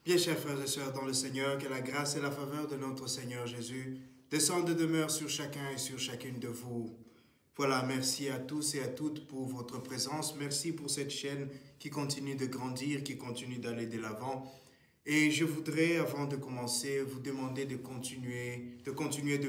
Bien, chers frères et sœurs dans le Seigneur, que la grâce et la faveur de notre Seigneur Jésus descendent et demeurent sur chacun et sur chacune de vous. Voilà, merci à tous et à toutes pour votre présence. Merci pour cette chaîne qui continue de grandir, qui continue d'aller de l'avant. Et je voudrais, avant de commencer, vous demander de continuer de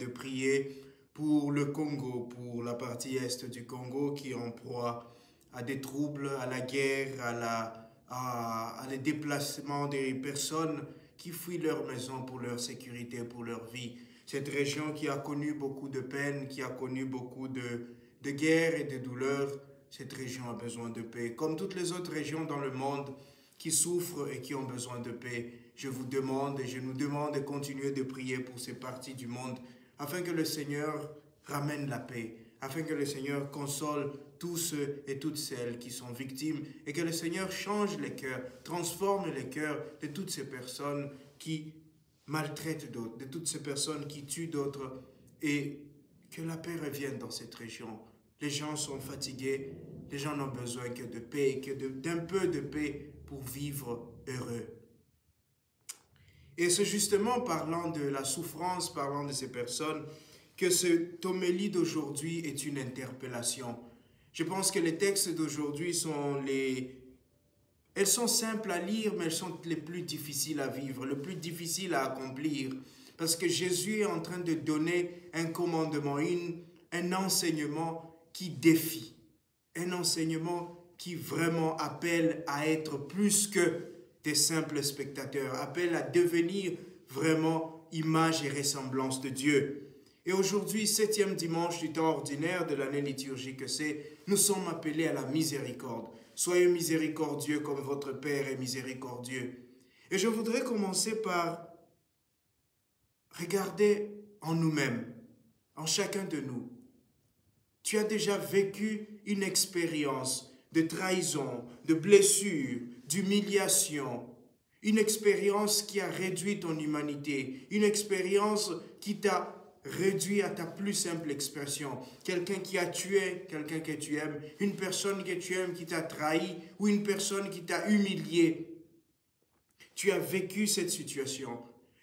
prier pour le Congo, pour la partie est du Congo qui est en proie à des troubles, à la guerre, à les déplacements des personnes qui fuient leur maison pour leur sécurité, pour leur vie. Cette région qui a connu beaucoup de peine, qui a connu beaucoup de guerres et de douleurs, cette région a besoin de paix. Comme toutes les autres régions dans le monde qui souffrent et qui ont besoin de paix, je vous demande et je nous demande de continuer de prier pour ces parties du monde afin que le Seigneur ramène la paix, afin que le Seigneur console tous ceux et toutes celles qui sont victimes et que le Seigneur change les cœurs, transforme les cœurs de toutes ces personnes qui maltraitent d'autres, de toutes ces personnes qui tuent d'autres, et que la paix revienne dans cette région. Les gens sont fatigués, les gens n'ont besoin que de paix, d'un peu de paix pour vivre heureux. Et c'est justement parlant de la souffrance, parlant de ces personnes, que cette homélie d'aujourd'hui est une interpellation. Je pense que les textes d'aujourd'hui elles sont simples à lire, mais elles sont les plus difficiles à vivre, les plus difficiles à accomplir. Parce que Jésus est en train de donner un commandement, un enseignement qui défie. Un enseignement qui vraiment appelle à être plus que des simples spectateurs, appelle à devenir vraiment image et ressemblance de Dieu. Et aujourd'hui, 7e dimanche du temps ordinaire de l'année liturgique que c'est, nous sommes appelés à la miséricorde. Soyez miséricordieux comme votre Père est miséricordieux. Et je voudrais commencer par regarder en nous-mêmes, en chacun de nous. Tu as déjà vécu une expérience de trahison, de blessure, d'humiliation, une expérience qui a réduit ton humanité, une expérience qui t'a réduit à ta plus simple expression. Quelqu'un qui a tué quelqu'un que tu aimes, une personne que tu aimes qui t'a trahi ou une personne qui t'a humilié. Tu as vécu cette situation.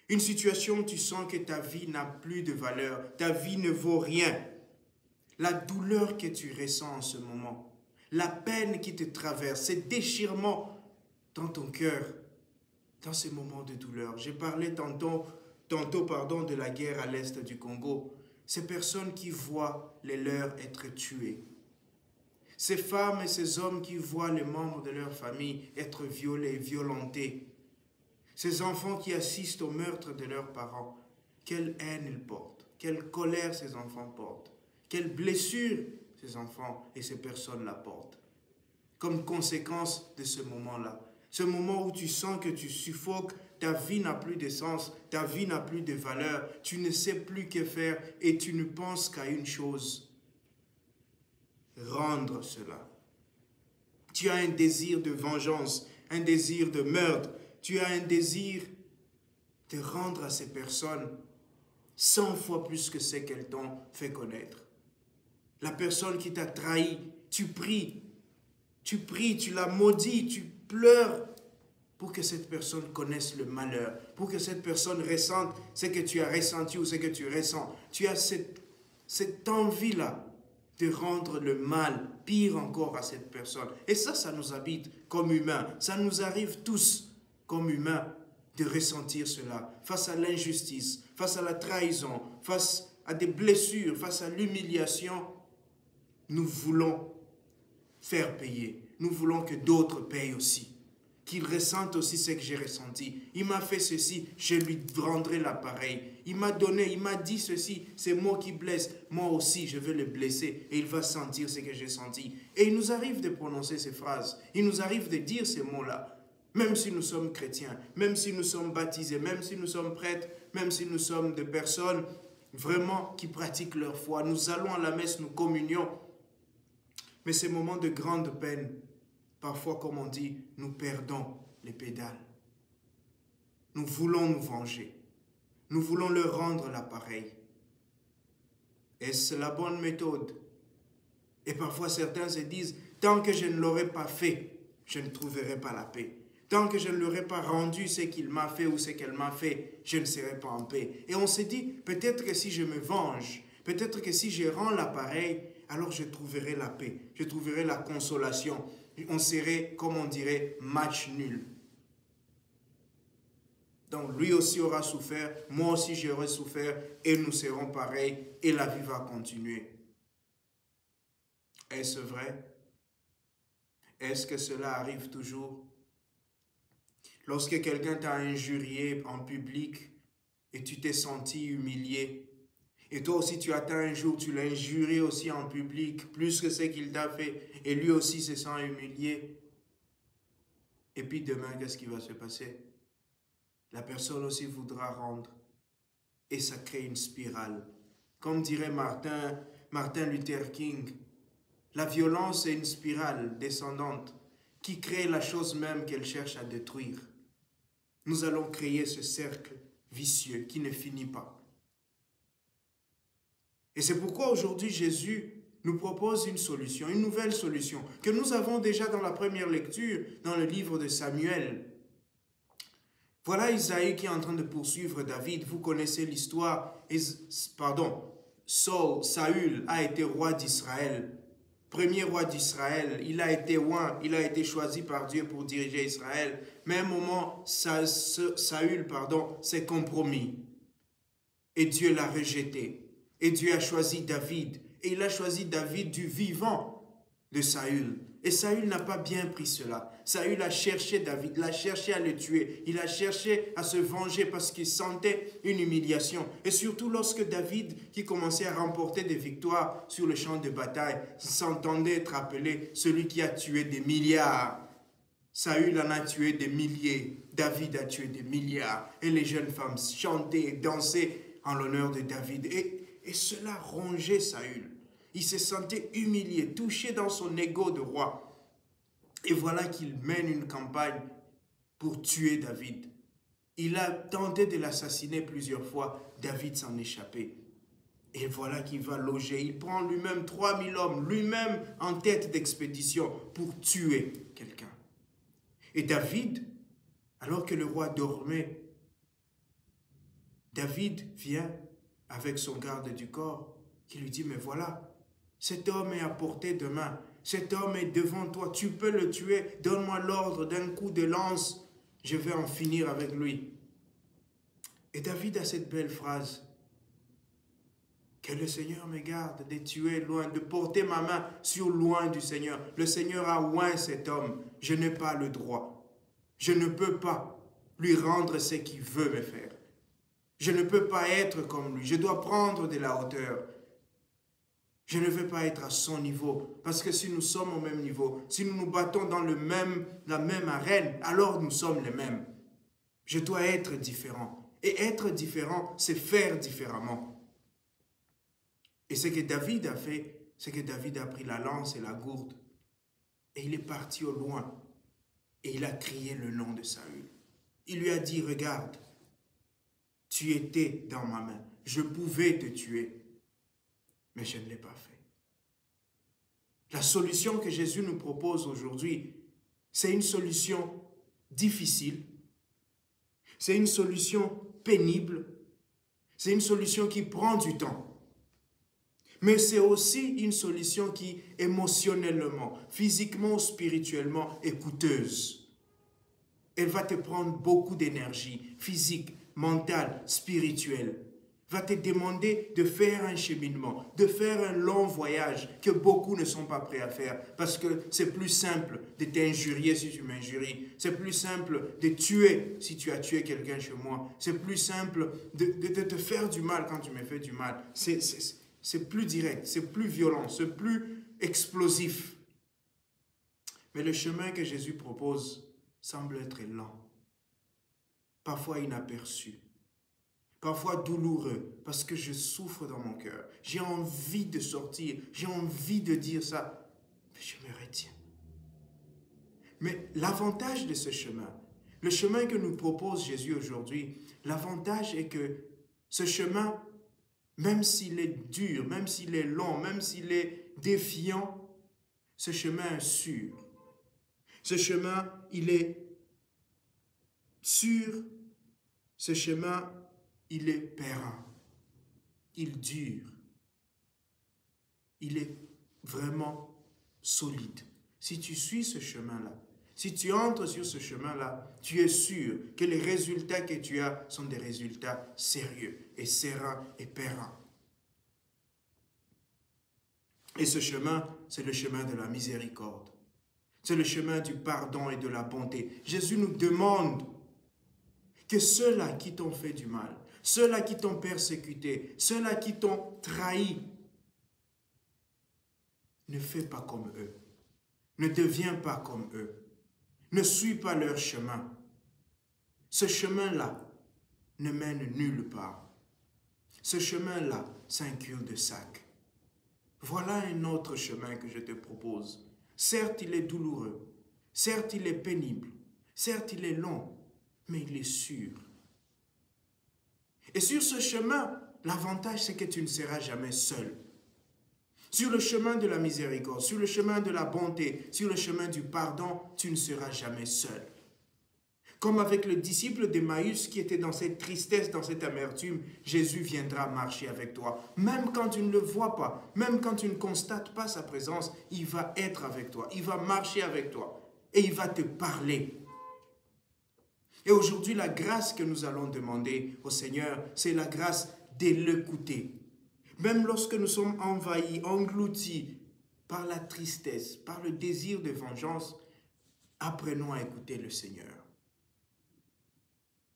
Une situation où tu sens que ta vie n'a plus de valeur, ta vie ne vaut rien. La douleur que tu ressens en ce moment, la peine qui te traverse, ces déchirements dans ton cœur, dans ces moments de douleur. J'ai parlé tantôt de la guerre à l'est du Congo. Ces personnes qui voient les leurs être tués. Ces femmes et ces hommes qui voient les membres de leur famille être violés, violentés. Ces enfants qui assistent au meurtre de leurs parents. Quelle haine ils portent, quelle colère ces enfants portent, quelle blessure ces enfants et ces personnes-là portent. Comme conséquence de ce moment-là, ce moment où tu sens que tu suffoques, ta vie n'a plus de sens, ta vie n'a plus de valeur, tu ne sais plus que faire et tu ne penses qu'à une chose, rendre cela. Tu as un désir de vengeance, un désir de meurtre, tu as un désir de rendre à ces personnes 100 fois plus que ce qu'elles t'ont fait connaître. La personne qui t'a trahi, tu pries, tu la maudis, tu pleures pour que cette personne connaisse le malheur, pour que cette personne ressente ce que tu as ressenti ou ce que tu ressens. Tu as cette envie-là de rendre le mal pire encore à cette personne. Et ça nous habite comme humains. Ça nous arrive tous comme humains de ressentir cela face à l'injustice, face à la trahison, face à des blessures, face à l'humiliation. Nous voulons faire payer. Nous voulons que d'autres payent aussi. Qu'ils ressentent aussi ce que j'ai ressenti. Il m'a fait ceci, je lui rendrai l'appareil. Il m'a donné, il m'a dit ceci, c'est moi qui blesse. Moi aussi, je vais le blesser et il va sentir ce que j'ai senti. Et il nous arrive de prononcer ces phrases. Il nous arrive de dire ces mots-là. Même si nous sommes chrétiens, même si nous sommes baptisés, même si nous sommes prêtres, même si nous sommes des personnes vraiment qui pratiquent leur foi. Nous allons à la messe, nous communions. Mais ces moments de grande peine, parfois, comme on dit, nous perdons les pédales. Nous voulons nous venger. Nous voulons leur rendre l'appareil. Est-ce la bonne méthode? Et parfois, certains se disent, tant que je ne l'aurai pas fait, je ne trouverai pas la paix. Tant que je ne leur ai pas rendu ce qu'il m'a fait ou ce qu'elle m'a fait, je ne serai pas en paix. Et on s'est dit, peut-être que si je me venge, peut-être que si je rends l'appareil, alors je trouverai la paix, je trouverai la consolation. On serait, comme on dirait, match nul. Donc lui aussi aura souffert, moi aussi j'aurai souffert, et nous serons pareils, et la vie va continuer. Est-ce vrai? Est-ce que cela arrive toujours? Lorsque quelqu'un t'a injurié en public et tu t'es senti humilié, et toi aussi tu attends un jour, tu l'as injurié aussi en public, plus que ce qu'il t'a fait, et lui aussi se sent humilié. Et puis demain, qu'est-ce qui va se passer? La personne aussi voudra rendre, et ça crée une spirale. Comme dirait Martin Luther King, la violence est une spirale descendante qui crée la chose même qu'elle cherche à détruire. Nous allons créer ce cercle vicieux qui ne finit pas. Et c'est pourquoi aujourd'hui Jésus nous propose une solution, une nouvelle solution, que nous avons déjà dans la première lecture, dans le livre de Samuel. Voilà Isaïe qui est en train de poursuivre David. Vous connaissez l'histoire. Saül a été roi d'Israël. Premier roi d'Israël, il a été oint, il a été choisi par Dieu pour diriger Israël. Mais à un moment, Saül s'est compromis. Et Dieu l'a rejeté. Et Dieu a choisi David. Et il a choisi David du vivant de Saül. Et Saül n'a pas bien pris cela. Saül a cherché David, il a cherché à le tuer. Il a cherché à se venger parce qu'il sentait une humiliation. Et surtout lorsque David, qui commençait à remporter des victoires sur le champ de bataille, s'entendait être appelé celui qui a tué des milliards. Saül en a tué des milliers. David a tué des milliards. Et les jeunes femmes chantaient et dansaient en l'honneur de David. Et cela rongeait Saül. Il se sentait humilié, touché dans son ego de roi. Et voilà qu'il mène une campagne pour tuer David. Il a tenté de l'assassiner plusieurs fois. David s'en échappait. Et voilà qu'il va loger. Il prend lui-même 3000 hommes, lui-même en tête d'expédition pour tuer quelqu'un. Et David, alors que le roi dormait, David vient avec son garde du corps qui lui dit, mais voilà, cet homme est à portée de main. Cet homme est devant toi. Tu peux le tuer. Donne-moi l'ordre d'un coup de lance. Je vais en finir avec lui. Et David a cette belle phrase. Que le Seigneur me garde de tuer loin, de porter ma main sur loin du Seigneur. Le Seigneur a oint cet homme. Je n'ai pas le droit. Je ne peux pas lui rendre ce qu'il veut me faire. Je ne peux pas être comme lui. Je dois prendre de la hauteur. Je ne veux pas être à son niveau, parce que si nous sommes au même niveau, si nous nous battons dans la même arène, alors nous sommes les mêmes. Je dois être différent. Et être différent, c'est faire différemment. Et ce que David a fait, c'est que David a pris la lance et la gourde, et il est parti au loin, et il a crié le nom de Saül. Il lui a dit, regarde, tu étais dans ma main, je pouvais te tuer. Mais je ne l'ai pas fait. La solution que Jésus nous propose aujourd'hui, c'est une solution difficile, c'est une solution pénible, c'est une solution qui prend du temps. Mais c'est aussi une solution qui, émotionnellement, physiquement, spirituellement, est coûteuse. Elle va te prendre beaucoup d'énergie physique, mentale, spirituelle. Va te demander de faire un cheminement, de faire un long voyage que beaucoup ne sont pas prêts à faire parce que c'est plus simple de t'injurier si tu m'injuries, c'est plus simple de tuer si tu as tué quelqu'un chez moi, c'est plus simple de te faire du mal quand tu me fais du mal, c'est plus direct, c'est plus violent, c'est plus explosif. Mais le chemin que Jésus propose semble être lent, parfois inaperçu. Parfois douloureux, parce que je souffre dans mon cœur. J'ai envie de sortir, j'ai envie de dire ça, mais je me retiens. Mais l'avantage de ce chemin, le chemin que nous propose Jésus aujourd'hui, l'avantage est que ce chemin, même s'il est dur, même s'il est long, même s'il est défiant, ce chemin est sûr. Ce chemin, il est Sur ce chemin, il est pérenne, il dure, il est vraiment solide. Si tu suis ce chemin-là, si tu entres sur ce chemin-là, tu es sûr que les résultats que tu as sont des résultats sérieux et sereins et pérennes. Et ce chemin, c'est le chemin de la miséricorde. C'est le chemin du pardon et de la bonté. Jésus nous demande que ceux-là qui t'ont fait du mal, ceux-là qui t'ont persécuté, ceux-là qui t'ont trahi, ne fais pas comme eux. Ne deviens pas comme eux. Ne suis pas leur chemin. Ce chemin-là ne mène nulle part. Ce chemin-là, c'est un cul-de-sac. Voilà un autre chemin que je te propose. Certes, il est douloureux. Certes, il est pénible. Certes, il est long, mais il est sûr. Et sur ce chemin, l'avantage, c'est que tu ne seras jamais seul. Sur le chemin de la miséricorde, sur le chemin de la bonté, sur le chemin du pardon, tu ne seras jamais seul. Comme avec le disciple d'Emmaüs qui était dans cette tristesse, dans cette amertume, Jésus viendra marcher avec toi. Même quand tu ne le vois pas, même quand tu ne constates pas sa présence, il va être avec toi, il va marcher avec toi et il va te parler. Et aujourd'hui, la grâce que nous allons demander au Seigneur, c'est la grâce de l'écouter. Même lorsque nous sommes envahis, engloutis par la tristesse, par le désir de vengeance, apprenons à écouter le Seigneur.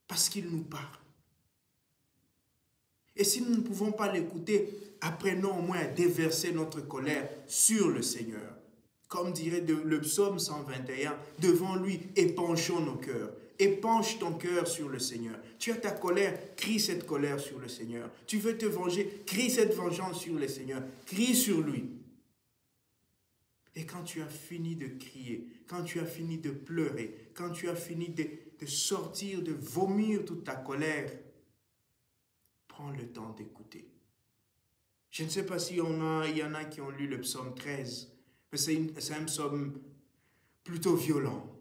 Parce qu'il nous parle. Et si nous ne pouvons pas l'écouter, apprenons au moins à déverser notre colère sur le Seigneur. Comme dirait le psaume 121, devant lui, épanchons nos cœurs. Épanche ton cœur sur le Seigneur. Tu as ta colère, crie cette colère sur le Seigneur. Tu veux te venger, crie cette vengeance sur le Seigneur. Crie sur lui. Et quand tu as fini de crier, quand tu as fini de pleurer, quand tu as fini de sortir, de vomir toute ta colère, prends le temps d'écouter. Je ne sais pas s'il y en a qui ont lu le psaume 13, mais c'est un psaume plutôt violent,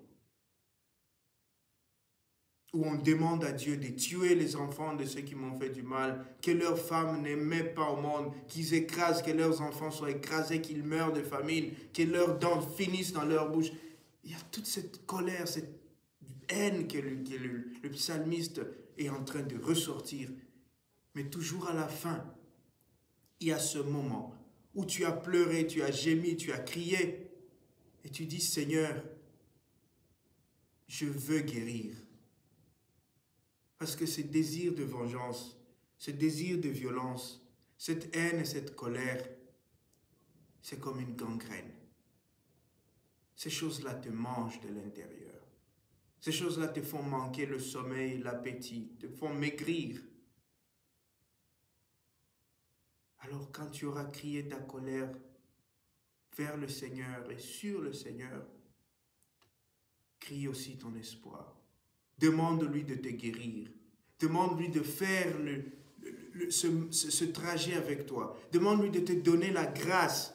où on demande à Dieu de tuer les enfants de ceux qui m'ont fait du mal, que leurs femmes n'aimaient pas au monde, qu'ils écrasent, que leurs enfants soient écrasés, qu'ils meurent de famine, que leurs dents finissent dans leur bouche. Il y a toute cette colère, cette haine que le psalmiste est en train de ressortir. Mais toujours à la fin, il y a ce moment où tu as pleuré, tu as gémi, tu as crié, et tu dis, Seigneur, je veux guérir. Parce que ce désir de vengeance, ce désir de violence, cette haine et cette colère, c'est comme une gangrène. Ces choses-là te mangent de l'intérieur. Ces choses-là te font manquer le sommeil, l'appétit, te font maigrir. Alors quand tu auras crié ta colère vers le Seigneur et sur le Seigneur, crie aussi ton espoir. Demande-lui de te guérir. Demande-lui de faire ce trajet avec toi. Demande-lui de te donner la grâce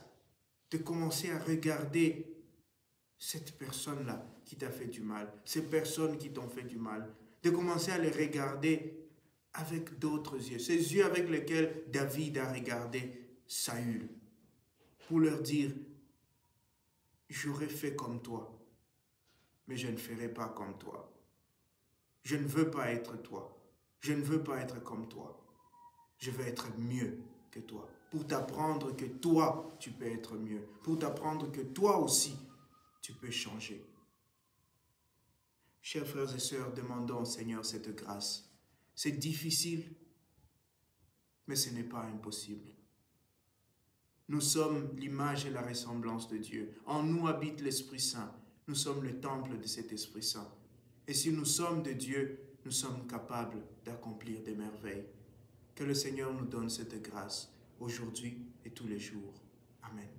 de commencer à regarder cette personne-là qui t'a fait du mal, ces personnes qui t'ont fait du mal, de commencer à les regarder avec d'autres yeux, ces yeux avec lesquels David a regardé Saül, pour leur dire, j'aurais fait comme toi, mais je ne ferai pas comme toi. Je ne veux pas être toi. Je ne veux pas être comme toi. Je veux être mieux que toi. Pour t'apprendre que toi, tu peux être mieux. Pour t'apprendre que toi aussi, tu peux changer. Chers frères et sœurs, demandons au Seigneur cette grâce. C'est difficile, mais ce n'est pas impossible. Nous sommes l'image et la ressemblance de Dieu. En nous habite l'Esprit Saint. Nous sommes le temple de cet Esprit Saint. Et si nous sommes de Dieu, nous sommes capables d'accomplir des merveilles. Que le Seigneur nous donne cette grâce aujourd'hui et tous les jours. Amen.